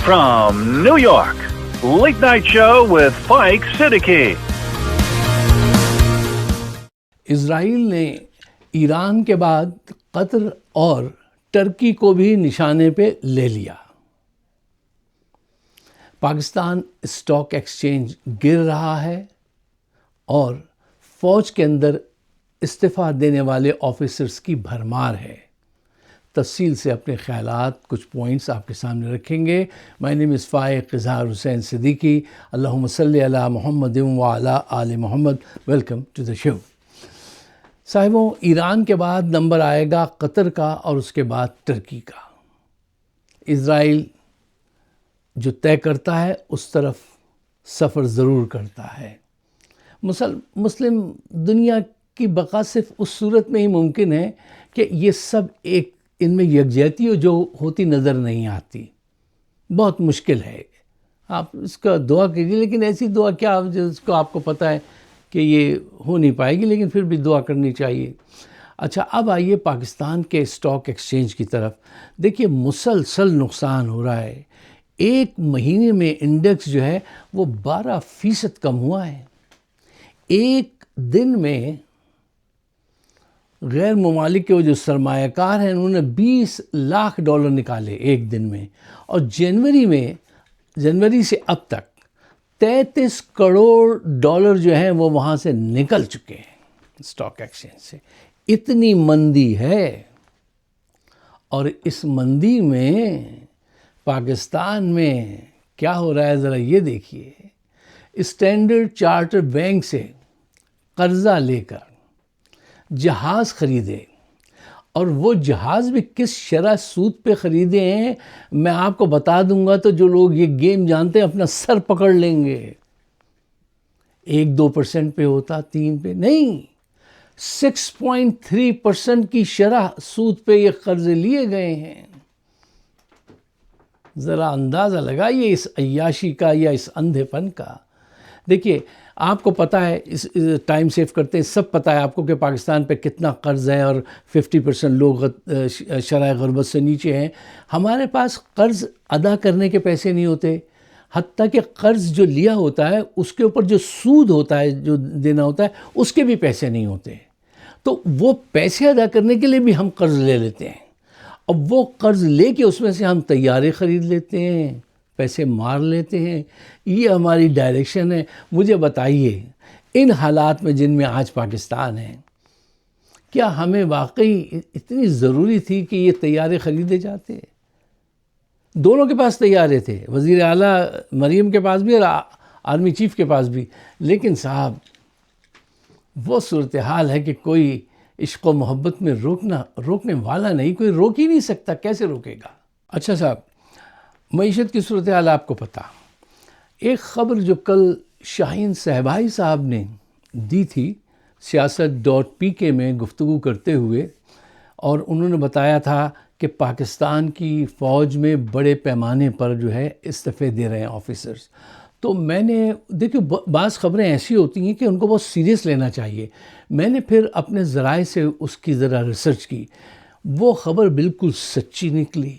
from New York, Late Night Show with Mike Siddiqui. اسرائیل نے ایران کے بعد قطر اور ترکی کو بھی نشانے پہ لے لیا. پاکستان اسٹاک ایکسچینج گر رہا ہے اور فوج کے اندر استعفیٰ دینے والے آفیسرز کی بھرمار ہے. تفصیل سے اپنے خیالات کچھ پوائنٹس آپ کے سامنے رکھیں گے. مائی نیم از فائق اظہار حسین صدیقی. اللہم صلی علی محمد وعلی آل محمد. ویلکم ٹو دا شو. صاحبوں، ایران کے بعد نمبر آئے گا قطر کا اور اس کے بعد ترکی کا. اسرائیل جو طے کرتا ہے اس طرف سفر ضرور کرتا ہے. مسلم دنیا کی بقا صرف اس صورت میں ہی ممکن ہے کہ یہ سب ایک ان میں یکجہتی جو ہوتی نظر نہیں آتی. بہت مشکل ہے. آپ اس کا دعا کیجیے، لیکن ایسی دعا کیا جس کو آپ کو پتہ ہے کہ یہ ہو نہیں پائے گی، لیکن پھر بھی دعا کرنی چاہیے. اچھا، اب آئیے پاکستان کے اسٹاک ایکسچینج کی طرف. دیکھیے مسلسل نقصان ہو رہا ہے. ایک مہینے میں انڈیکس جو ہے وہ 12% کم ہوا ہے. ایک دن میں غیر ممالک کے وہ جو سرمایہ کار ہیں انہوں نے $20 لاکھ نکالے ایک دن میں، اور جنوری سے اب تک $33 کروڑ جو ہیں وہ وہاں سے نکل چکے ہیں اسٹاک ایکسچینج سے. اتنی مندی ہے. اور اس مندی میں پاکستان میں کیا ہو رہا ہے ذرا یہ دیکھیے. اسٹینڈرڈ چارٹر بینک سے قرضہ لے کر جہاز خریدے، اور وہ جہاز بھی کس شرح سود پہ خریدے ہیں میں آپ کو بتا دوں گا تو جو لوگ یہ گیم جانتے ہیں اپنا سر پکڑ لیں گے. 1-2% پہ ہوتا، 3 پہ نہیں، 6.3% کی شرح سود پہ یہ قرضے لیے گئے ہیں. ذرا اندازہ لگائیے اس عیاشی کا یا اس اندھے پن کا. دیکھیے آپ کو پتہ ہے، اس ٹائم سیو کرتے ہیں، سب پتہ ہے آپ کو کہ پاکستان پہ کتنا قرض ہے اور 50% لوگ شرح غربت سے نیچے ہیں. ہمارے پاس قرض ادا کرنے کے پیسے نہیں ہوتے، حتیٰ کہ قرض جو لیا ہوتا ہے اس کے اوپر جو سود ہوتا ہے جو دینا ہوتا ہے اس کے بھی پیسے نہیں ہوتے. تو وہ پیسے ادا کرنے کے لیے بھی ہم قرض لے لیتے ہیں. اب وہ قرض لے کے اس میں سے ہم طیارے خرید لیتے ہیں، پیسے مار لیتے ہیں. یہ ہماری ڈائریکشن ہے. مجھے بتائیے ان حالات میں جن میں آج پاکستان ہے، کیا ہمیں واقعی اتنی ضروری تھی کہ یہ طیارے خریدے جاتے؟ دونوں کے پاس طیارے تھے، وزیر اعلیٰ مریم کے پاس بھی اور آرمی چیف کے پاس بھی. لیکن صاحب وہ صورتحال ہے کہ کوئی عشق و محبت میں روکنے والا نہیں، کوئی روک ہی نہیں سکتا. کیسے روکے گا؟ اچھا صاحب، معیشت کی صورتحال آپ کو پتہ. ایک خبر جو کل شاہین صاحبائی صاحب نے دی تھی سیاست.pk میں گفتگو کرتے ہوئے، اور انہوں نے بتایا تھا کہ پاکستان کی فوج میں بڑے پیمانے پر جو ہے استعفے دے رہے ہیں آفیسرز. تو میں نے دیکھو بعض خبریں ایسی ہوتی ہیں کہ ان کو بہت سیریس لینا چاہیے. میں نے پھر اپنے ذرائع سے اس کی ذرا ریسرچ کی. وہ خبر بالکل سچی نکلی.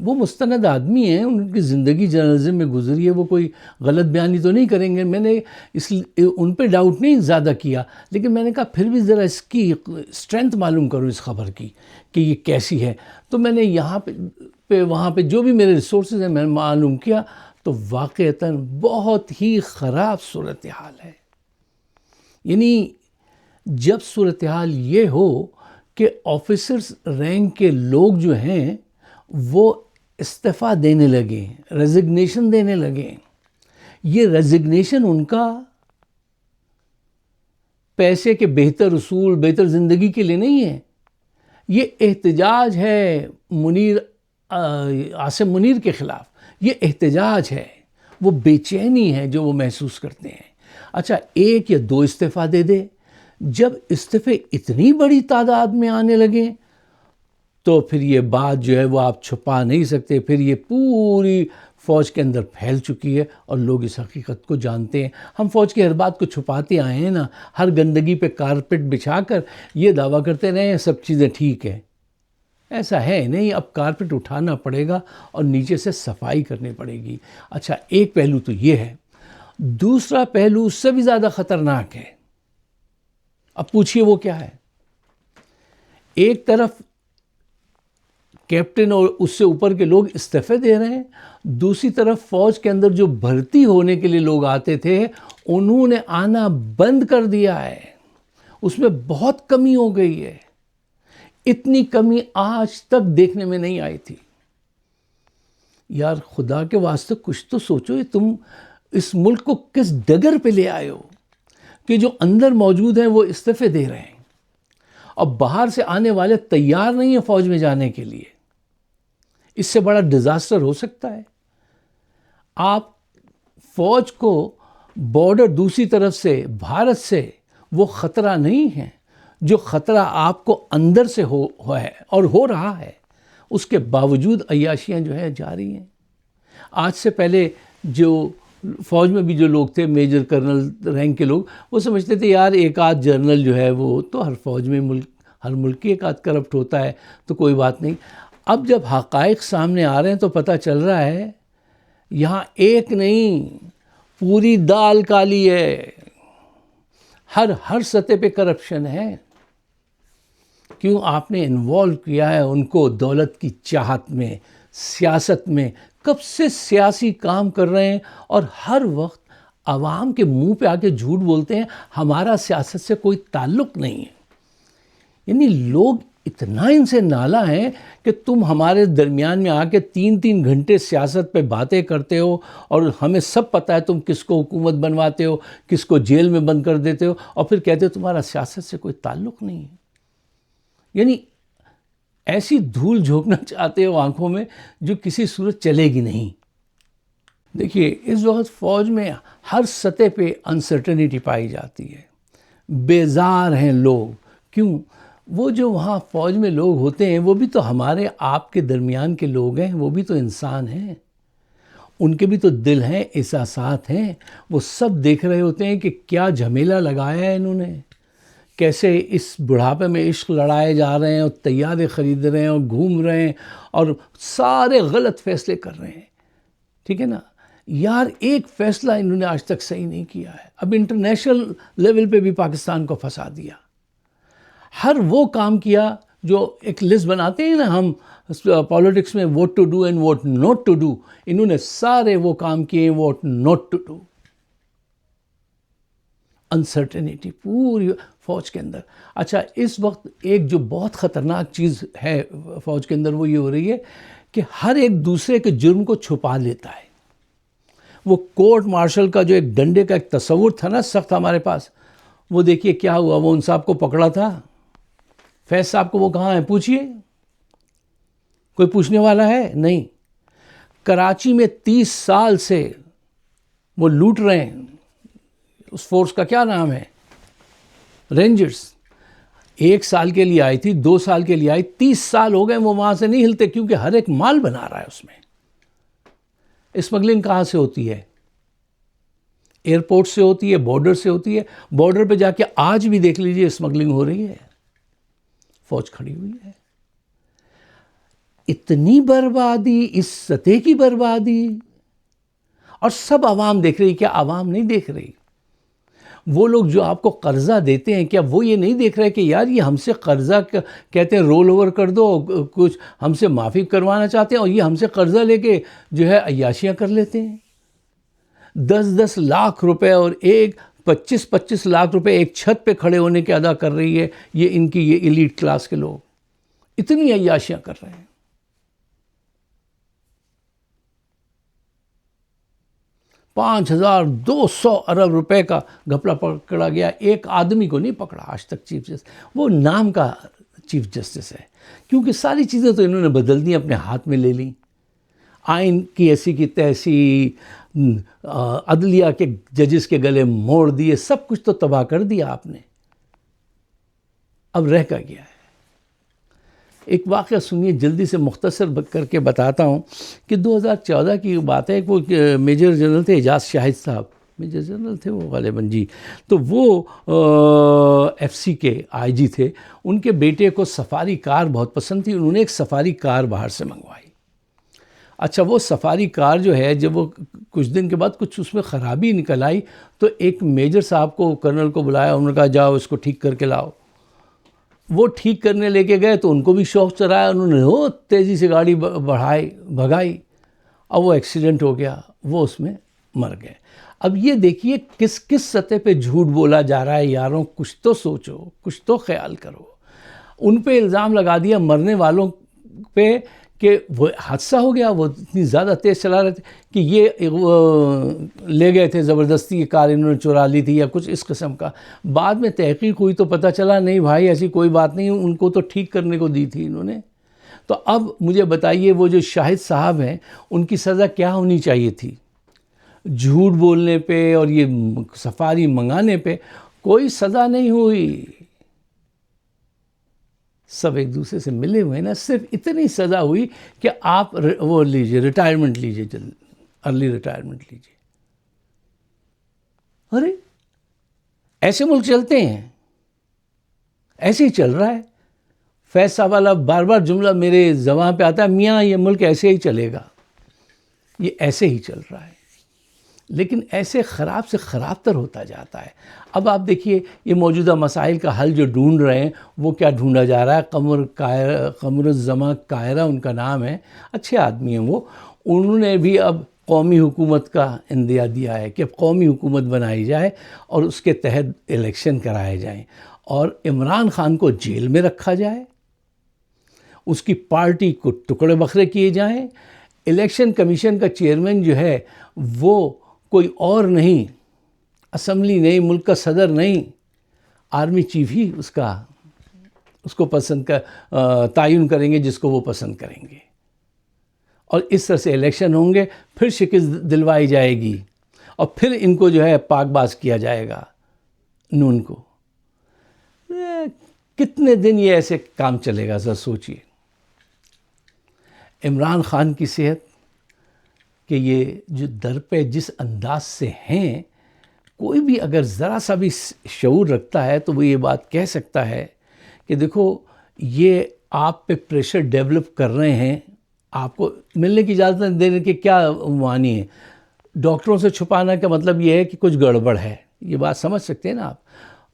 وہ مستند آدمی ہیں، ان کی زندگی جرنلزم میں گزری ہے، وہ کوئی غلط بیانی تو نہیں کریں گے. میں نے ان پہ ڈاؤٹ نہیں زیادہ کیا، لیکن میں نے کہا پھر بھی ذرا اس کی اسٹرینتھ معلوم کروں اس خبر کی کہ یہ کیسی ہے. تو میں نے یہاں پہ وہاں پہ جو بھی میرے ریسورسز ہیں میں نے معلوم کیا، تو واقعتاً بہت ہی خراب صورتحال ہے. یعنی جب صورتحال یہ ہو کہ آفیسرز رینک کے لوگ جو ہیں وہ استعفیٰ دینے لگے، ریزگنیشن دینے لگے. یہ ریزگنیشن ان کا پیسے کے بہتر اصول، بہتر زندگی کے لیے نہیں ہے. یہ احتجاج ہے عاصم منیر کے خلاف. یہ احتجاج ہے، وہ بے چینی ہے جو وہ محسوس کرتے ہیں. اچھا 1 یا 2 استعفیٰ دے دے. جب استعفے اتنی بڑی تعداد میں آنے لگے تو پھر یہ بات جو ہے وہ آپ چھپا نہیں سکتے. پھر یہ پوری فوج کے اندر پھیل چکی ہے اور لوگ اس حقیقت کو جانتے ہیں. ہم فوج کی ہر بات کو چھپاتے آئے ہیں نا، ہر گندگی پہ کارپیٹ بچھا کر یہ دعویٰ کرتے رہے ہیں سب چیزیں ٹھیک ہیں. ایسا ہے نہیں، اب کارپیٹ اٹھانا پڑے گا اور نیچے سے صفائی کرنی پڑے گی۔ اچھا، ایک پہلو تو یہ ہے، دوسرا پہلو اس سے بھی زیادہ خطرناک ہے۔ اب پوچھئے وہ کیا ہے؟ ایک طرف کیپٹن اور اس سے اوپر کے لوگ استعفے دے رہے ہیں، دوسری طرف فوج کے اندر جو بھرتی ہونے کے لیے لوگ آتے تھے انہوں نے آنا بند کر دیا ہے، اس میں بہت کمی ہو گئی ہے۔ اتنی کمی آج تک دیکھنے میں نہیں آئی تھی۔ یار خدا کے واسطے کچھ تو سوچو، تم اس ملک کو کس ڈگر پہ لے آئے ہو کہ جو اندر موجود ہیں وہ استعفے دے رہے ہیں اور باہر سے آنے والے تیار نہیں ہیں فوج میں جانے کے لیے۔ اس سے بڑا ڈیزاسٹر ہو سکتا ہے۔ آپ فوج کو بارڈر دوسری طرف سے بھارت سے وہ خطرہ نہیں ہے جو خطرہ آپ کو اندر سے ہوا ہے اور ہو رہا ہے، اس کے باوجود عیاشیاں جو ہے جاری ہیں۔ آج سے پہلے جو فوج میں بھی جو لوگ تھے، میجر کرنل رینک کے لوگ، وہ سمجھتے تھے یار ایک آدھ جنرل جو ہے وہ تو ہر فوج میں ہر ملک کی ایک آدھ کرپٹ ہوتا ہے تو کوئی بات نہیں۔ اب جب حقائق سامنے آ رہے ہیں تو پتہ چل رہا ہے یہاں ایک نہیں، پوری دال کالی ہے، ہر سطح پہ کرپشن ہے۔ کیوں؟ آپ نے انوالو کیا ہے ان کو دولت کی چاہت میں، سیاست میں۔ کب سے سیاسی کام کر رہے ہیں اور ہر وقت عوام کے منہ پہ آ کے جھوٹ بولتے ہیں ہمارا سیاست سے کوئی تعلق نہیں ہے۔ یعنی لوگ اتنا ان سے نالا ہیں کہ تم ہمارے درمیان میں آ کے 3 گھنٹے سیاست پہ باتیں کرتے ہو اور ہمیں سب پتہ ہے تم کس کو حکومت بنواتے ہو، کس کو جیل میں بند کر دیتے ہو، اور پھر کہتے ہو تمہارا سیاست سے کوئی تعلق نہیں ہے۔ یعنی ایسی دھول جھونکنا چاہتے ہو آنکھوں میں جو کسی صورت چلے گی نہیں۔ دیکھیے اس وقت فوج میں ہر سطح پہ انسرٹنٹی پائی جاتی ہے، بیزار ہیں لوگ۔ کیوں؟ وہ جو وہاں فوج میں لوگ ہوتے ہیں وہ بھی تو ہمارے آپ کے درمیان کے لوگ ہیں، وہ بھی تو انسان ہیں، ان کے بھی تو دل ہیں، احساسات ہیں۔ وہ سب دیکھ رہے ہوتے ہیں کہ کیا جھمیلا لگایا ہے انہوں نے، کیسے اس بڑھاپے میں عشق لڑائے جا رہے ہیں اور طیارے خرید رہے ہیں اور گھوم رہے ہیں اور سارے غلط فیصلے کر رہے ہیں۔ ٹھیک ہے نا؟ یار ایک فیصلہ انہوں نے آج تک صحیح نہیں کیا ہے۔ اب انٹرنیشنل لیول پہ بھی پاکستان کو پھنسا دیا۔ ہر وہ کام کیا جو ایک لسٹ بناتے ہیں نا ہم پالیٹکس میں، vote to do and vote not to do, انہوں نے سارے وہ کام کیے vote not to do. Uncertainty پوری فوج کے اندر۔ اچھا، اس وقت ایک جو بہت خطرناک چیز ہے فوج کے اندر وہ یہ ہو رہی ہے کہ ہر ایک دوسرے کے جرم کو چھپا لیتا ہے۔ وہ کورٹ مارشل کا جو ایک ڈنڈے کا ایک تصور تھا نا سخت ہمارے پاس، وہ دیکھیے کیا ہوا۔ وہ ان صاحب کو پکڑا تھا، فیض صاحب کو، وہ کہاں ہیں پوچھئے؟ کوئی پوچھنے والا ہے؟ نہیں۔ کراچی میں 30 سال سے وہ لوٹ رہے ہیں۔ اس فورس کا کیا نام ہے؟ رینجرز۔ 1 سال کے لیے آئی تھی، 2 سال کے لیے آئی، 30 سال ہو گئے وہ وہاں سے نہیں ہلتے، کیونکہ ہر ایک مال بنا رہا ہے اس میں۔ اسمگلنگ کہاں سے ہوتی ہے؟ ایئرپورٹ سے ہوتی ہے، بارڈر سے ہوتی ہے۔ بارڈر پہ جا کے آج بھی دیکھ لیجئے اسمگلنگ ہو رہی ہے، فوج کھڑی ہوئی ہے۔ اتنی بربادی، اس سطح کی بربادی، اور سب عوام دیکھ رہی۔ کیا عوام نہیں دیکھ رہی؟ وہ لوگ جو آپ کو قرضہ دیتے ہیں کیا وہ یہ نہیں دیکھ رہے کہ یار یہ ہم سے قرضہ کہتے ہیں رول اوور کر دو، کچھ ہم سے معافی کروانا چاہتے ہیں اور یہ ہم سے قرضہ لے کے جو ہے عیاشیاں کر لیتے ہیں۔ 10 لاکھ روپے اور 25 لاکھ روپے ایک چھت پہ کھڑے ہونے کے ادا کر رہی ہے یہ ایلیٹ کلاس کے لوگ، اتنی عیاشیاں کر رہے ہیں۔ 5200 ارب روپے کا گھپلہ پکڑا گیا، ایک آدمی کو نہیں پکڑا آج تک چیف جسٹس، وہ نام کا چیف جسٹس ہے، کیونکہ ساری چیزیں تو انہوں نے بدل دی، اپنے ہاتھ میں لے لیں۔ آئین کی ایسی کی تیسی، عدلیہ کے ججز کے گلے موڑ دیے، سب کچھ تو تباہ کر دیا آپ نے۔ اب رہ کا گیا ہے۔ ایک واقعہ سنیے، جلدی سے مختصر کر کے بتاتا ہوں کہ 2014 کی بات ہے۔ وہ میجر جنرل تھے اعجاز شاہد صاحب، میجر جنرل تھے وہ غالباً جی. تو وہ ایف سی کے آئی جی تھے. ان کے بیٹے کو سفاری کار بہت پسند تھی. انہوں نے ایک سفاری کار باہر سے منگوائی. اچھا وہ سفاری کار جو ہے جب وہ کچھ دن کے بعد کچھ اس میں خرابی نکل آئی تو ایک میجر صاحب کو کرنل کو بلایا. انہوں نے کہا جاؤ اس کو ٹھیک کر کے لاؤ. وہ ٹھیک کرنے لے کے گئے تو ان کو بھی شوق چڑھایا. انہوں نے وہ تیزی سے گاڑی بھگائی. اب وہ ایکسیڈنٹ ہو گیا. وہ اس میں مر گئے. اب یہ دیکھیے کس کس سطح پہ جھوٹ بولا جا رہا ہے یاروں. کچھ تو سوچو, کچھ تو خیال کرو. ان پہ الزام لگا دیا مرنے والوں پہ کہ وہ حادثہ ہو گیا, وہ اتنی زیادہ تیز چلا رہے تھے کہ یہ لے گئے تھے زبردستی, یہ کار انہوں نے چرا لی تھی یا کچھ اس قسم کا. بعد میں تحقیق ہوئی تو پتہ چلا نہیں بھائی ایسی کوئی بات نہیں, ان کو تو ٹھیک کرنے کو دی تھی انہوں نے. تو اب مجھے بتائیے وہ جو شاہد صاحب ہیں ان کی سزا کیا ہونی چاہیے تھی؟ جھوٹ بولنے پہ اور یہ سفاری منگانے پہ کوئی سزا نہیں ہوئی. سب ایک دوسرے سے ملے ہوئے نا, صرف اتنی سزا ہوئی کہ آپ وہ لیجئے ریٹائرمنٹ لیجئے, ارلی ریٹائرمنٹ لیجئے. ارے ایسے ملک چلتے ہیں, ایسے ہی چل رہا ہے. فیض صاحب والا بار بار جملہ میرے زبان پہ آتا ہے, میاں یہ ملک ایسے ہی چلے گا, یہ ایسے ہی چل رہا ہے. لیکن ایسے خراب سے خراب تر ہوتا جاتا ہے. اب آپ دیکھیے یہ موجودہ مسائل کا حل جو ڈھونڈ رہے ہیں وہ کیا ڈھونڈا جا رہا ہے. قمر الزماں قاہرہ ان کا نام ہے, اچھے آدمی ہیں وہ. انہوں نے بھی اب قومی حکومت کا اندیا دیا ہے کہ اب قومی حکومت بنائی جائے اور اس کے تحت الیکشن کرائے جائیں اور عمران خان کو جیل میں رکھا جائے, اس کی پارٹی کو ٹکڑے بکھرے کیے جائیں. الیکشن کمیشن کا چیئرمین جو ہے وہ کوئی اور نہیں, اسمبلی نہیں, ملک کا صدر نہیں, آرمی چیف ہی اس کو پسند تعین کریں گے جس کو وہ پسند کریں گے. اور اس طرح سے الیکشن ہوں گے, پھر شکست دلوائی جائے گی اور پھر ان کو جو ہے پاک باز کیا جائے گا نون کو. کتنے دن یہ ایسے کام چلے گا ذرا سوچئے. عمران خان کی صحت کہ یہ جو در پہ جس انداز سے ہیں, کوئی بھی اگر ذرا سا بھی شعور رکھتا ہے تو وہ یہ بات کہہ سکتا ہے کہ دیکھو یہ آپ پہ پریشر ڈیولپ کر رہے ہیں, آپ کو ملنے کی اجازت دینے کے کیا معنی ہے؟ ڈاکٹروں سے چھپانا کا مطلب یہ ہے کہ کچھ گڑبڑ ہے. یہ بات سمجھ سکتے ہیں نا آپ.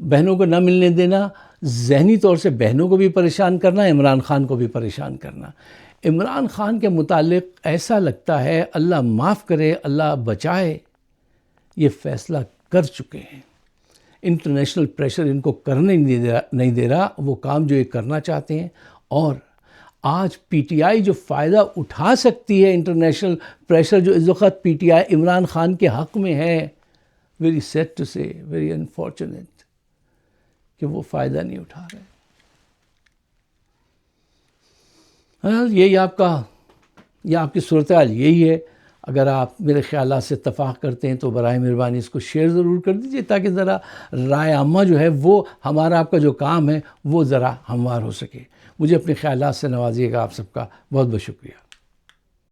بہنوں کو نہ ملنے دینا, ذہنی طور سے بہنوں کو بھی پریشان کرنا, عمران خان کو بھی پریشان کرنا. عمران خان کے متعلق ایسا لگتا ہے, اللہ معاف کرے, اللہ بچائے, یہ فیصلہ کر چکے ہیں. انٹرنیشنل پریشر ان کو کرنے نہیں دے رہا وہ کام جو یہ کرنا چاہتے ہیں. اور آج پی ٹی آئی جو فائدہ اٹھا سکتی ہے انٹرنیشنل پریشر جو اس وقت P T I Imran Khan کے حق میں ہے, ویری سیڈ ٹو سے, ویری انفارچونیٹ کہ وہ فائدہ نہیں اٹھا رہے. یہی آپ کی صورتحال یہی ہے. اگر آپ میرے خیالات سے اتفاق کرتے ہیں تو برائے مہربانی اس کو شیئر ضرور کر دیجیے تاکہ ذرا رائے عامہ جو ہے وہ ہمارا آپ کا جو کام ہے وہ ذرا ہموار ہو سکے. مجھے اپنے خیالات سے نوازیے گا. آپ سب کا بہت بہت شکریہ.